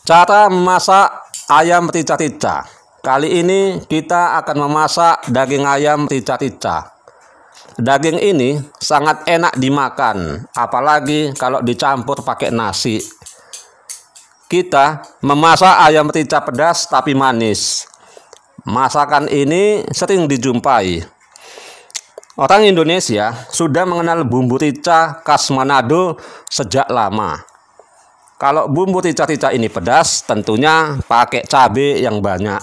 Cara memasak ayam rica-rica. Kali ini kita akan memasak daging ayam rica-rica. Daging ini sangat enak dimakan, apalagi kalau dicampur pakai nasi. Kita memasak ayam rica pedas tapi manis. Masakan ini sering dijumpai. Orang Indonesia sudah mengenal bumbu rica khas Manado sejak lama. Kalau bumbu rica-rica ini pedas, tentunya pakai cabai yang banyak.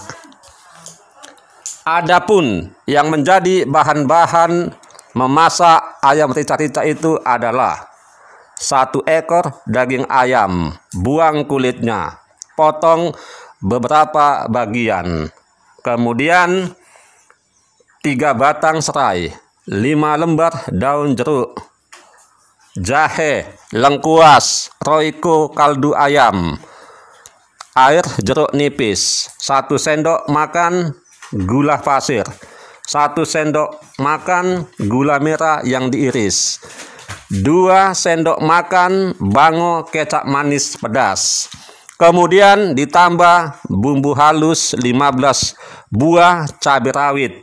Adapun yang menjadi bahan-bahan memasak ayam rica-rica itu adalah 1 ekor daging ayam, buang kulitnya, potong beberapa bagian. Kemudian 3 batang serai, 5 lembar daun jeruk, jahe, lengkuas, roiko kaldu ayam, air jeruk nipis, 1 sendok makan gula pasir, 1 sendok makan gula merah yang diiris, 2 sendok makan bango kecap manis pedas. Kemudian ditambah bumbu halus 15 buah cabai rawit,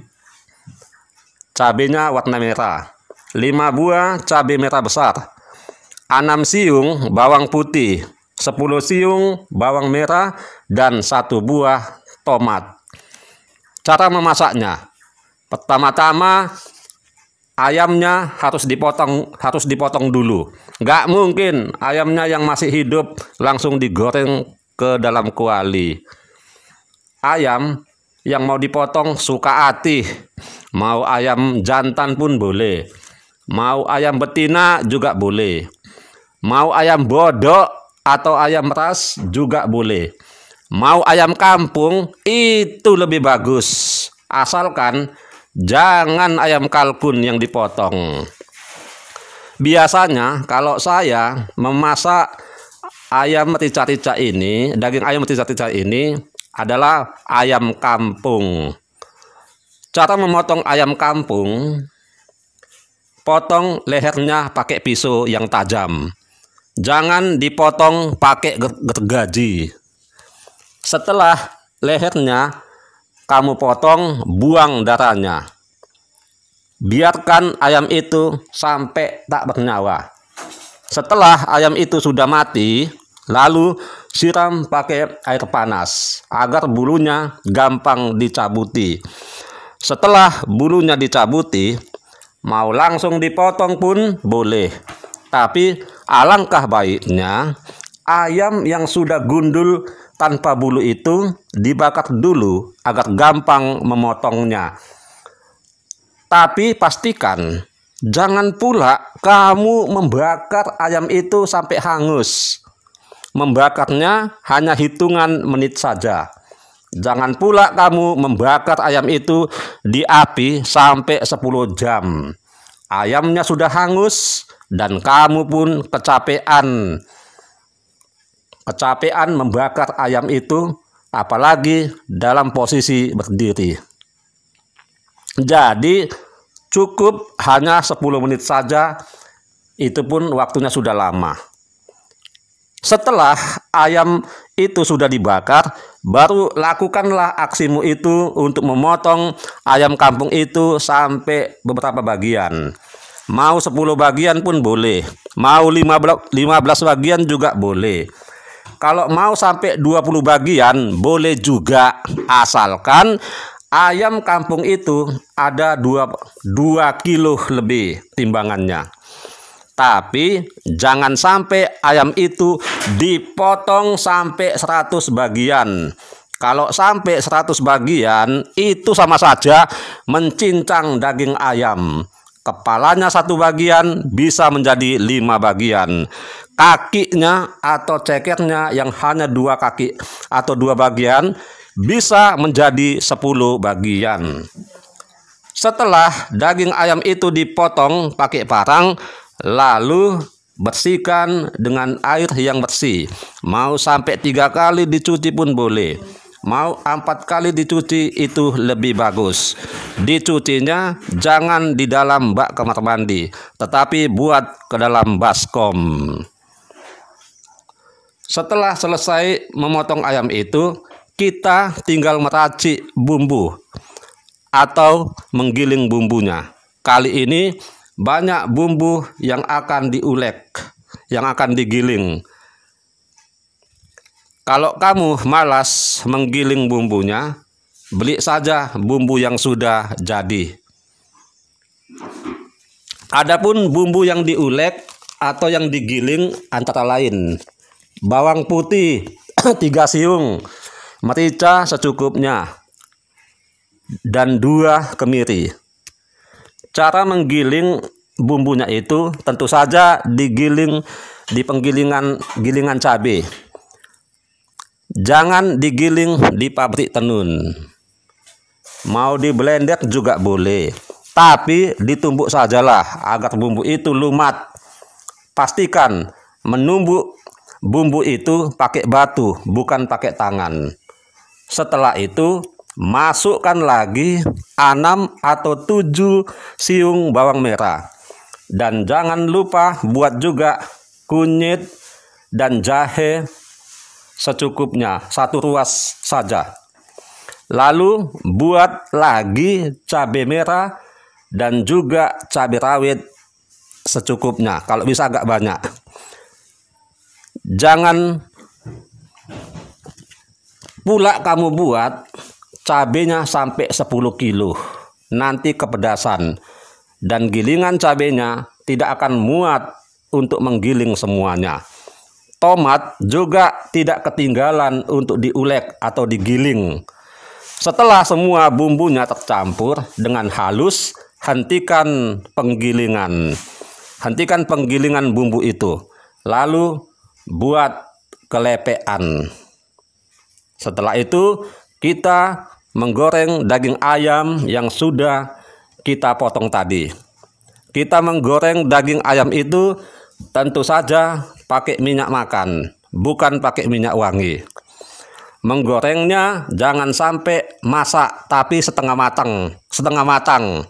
cabenya warna merah, 5 buah cabai merah besar, 6 siung bawang putih, 10 siung bawang merah, dan 1 buah tomat. Cara memasaknya, pertama-tama ayamnya harus dipotong dulu. Nggak mungkin ayamnya yang masih hidup langsung digoreng ke dalam kuali. Ayam yang mau dipotong suka hati, mau ayam jantan pun boleh, mau ayam betina juga boleh, mau ayam bodok atau ayam ras juga boleh, mau ayam kampung itu lebih bagus, asalkan jangan ayam kalkun yang dipotong. Biasanya kalau saya memasak ayam rica-rica ini, daging ayam rica-rica ini adalah ayam kampung. Cara memotong ayam kampung, potong lehernya pakai pisau yang tajam. Jangan dipotong pakai gergaji. Setelah lehernya kamu potong, buang darahnya. Biarkan ayam itu sampai tak bernyawa. Setelah ayam itu sudah mati, lalu siram pakai air panas agar bulunya gampang dicabuti. Setelah bulunya dicabuti, mau langsung dipotong pun boleh. Tapi alangkah baiknya ayam yang sudah gundul tanpa bulu itu dibakar dulu agar gampang memotongnya. Tapi pastikan jangan pula kamu membakar ayam itu sampai hangus. Membakarnya hanya hitungan menit saja. Jangan pula kamu membakar ayam itu di api sampai 10 jam. Ayamnya sudah hangus dan kamu pun kecapean membakar ayam itu, apalagi dalam posisi berdiri. Jadi cukup hanya 10 menit saja, itu pun waktunya sudah lama. Setelah ayam itu sudah dibakar, baru lakukanlah aksimu itu untuk memotong ayam kampung itu sampai beberapa bagian. Mau 10 bagian pun boleh, mau 15 bagian juga boleh. Kalau mau sampai 20 bagian boleh juga, asalkan ayam kampung itu ada 2 kilo lebih timbangannya. Tapi jangan sampai ayam itu dipotong sampai 100 bagian. Kalau sampai 100 bagian itu sama saja mencincang daging ayam. Kepalanya 1 bagian bisa menjadi 5 bagian. Kakinya atau cekernya yang hanya 2 kaki atau 2 bagian bisa menjadi 10 bagian. Setelah daging ayam itu dipotong pakai parang, lalu bersihkan dengan air yang bersih. Mau sampai 3 kali dicuci pun boleh. Mau 4 kali dicuci itu lebih bagus. Dicucinya jangan di dalam bak kamar mandi, tetapi buat ke dalam baskom. Setelah selesai memotong ayam itu, kita tinggal meracik bumbu atau menggiling bumbunya. Kali ini banyak bumbu yang akan diulek, yang akan digiling. Kalau kamu malas menggiling bumbunya, beli saja bumbu yang sudah jadi. Adapun bumbu yang diulek atau yang digiling antara lain bawang putih 3 siung, merica secukupnya, dan 2 kemiri. Cara menggiling bumbunya itu tentu saja digiling di gilingan cabai. Jangan digiling di pabrik tenun. Mau di blender juga boleh, tapi ditumbuk sajalah agar bumbu itu lumat. Pastikan menumbuk bumbu itu pakai batu, bukan pakai tangan. Setelah itu masukkan lagi 6 atau 7 siung bawang merah. Dan jangan lupa buat juga kunyit dan jahe secukupnya, 1 ruas saja. Lalu buat lagi cabai merah dan juga cabai rawit secukupnya, kalau bisa agak banyak. Jangan pula kamu buat cabenya sampai 10 kilo, nanti kepedasan, dan gilingan cabenya tidak akan muat untuk menggiling semuanya. Tomat juga tidak ketinggalan untuk diulek atau digiling. Setelah semua bumbunya tercampur dengan halus, hentikan penggilingan. Hentikan penggilingan bumbu itu. Lalu buat kelepean. Setelah itu kita menggoreng daging ayam yang sudah kita potong tadi. Kita menggoreng daging ayam itu tentu saja pakai minyak makan, bukan pakai minyak wangi. Menggorengnya jangan sampai masak, tapi setengah matang.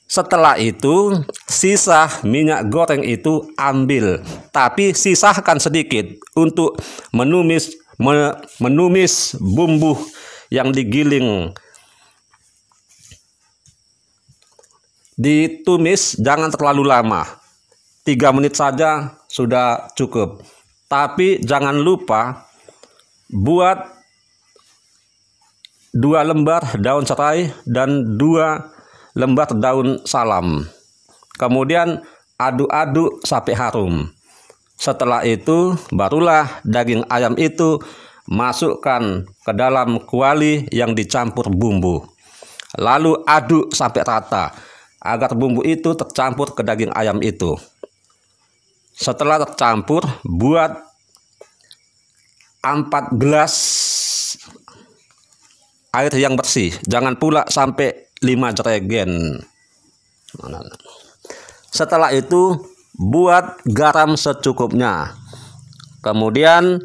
Setelah itu sisa minyak goreng itu ambil, tapi sisahkan sedikit untuk menumis bumbu yang digiling. Ditumis jangan terlalu lama, 3 menit saja sudah cukup. Tapi jangan lupa buat 2 lembar daun serai dan 2 lembar daun salam. Kemudian aduk-aduk sampai harum. Setelah itu barulah daging ayam itu masukkan ke dalam kuali yang dicampur bumbu. Lalu aduk sampai rata agar bumbu itu tercampur ke daging ayam itu. Setelah tercampur, buat 4 gelas air yang bersih. Jangan pula sampai 5 jerigen. Setelah itu buat garam secukupnya. Kemudian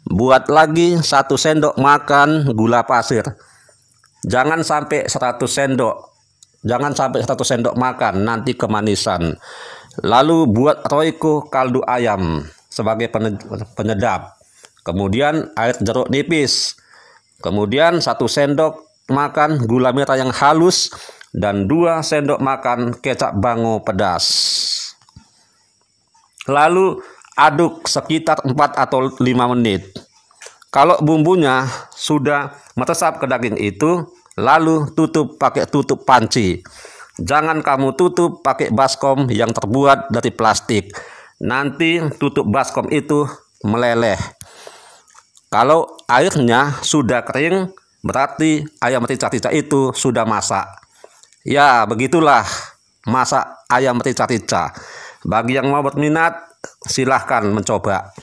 buat lagi 1 sendok makan gula pasir. Jangan sampai 100 sendok. Jangan sampai 100 sendok makan, nanti kemanisan. Lalu buat roiko kaldu ayam sebagai penyedap. Kemudian air jeruk nipis. Kemudian 1 sendok makan gula merah yang halus dan 2 sendok makan kecap bango pedas. Lalu aduk sekitar 4 atau 5 menit. Kalau bumbunya sudah meresap ke daging itu, lalu tutup pakai tutup panci. Jangan kamu tutup pakai baskom yang terbuat dari plastik. Nanti tutup baskom itu meleleh. Kalau airnya sudah kering, berarti ayam rica-rica itu sudah masak. Ya, begitulah masak ayam rica-rica. Bagi yang mau berminat, silahkan mencoba.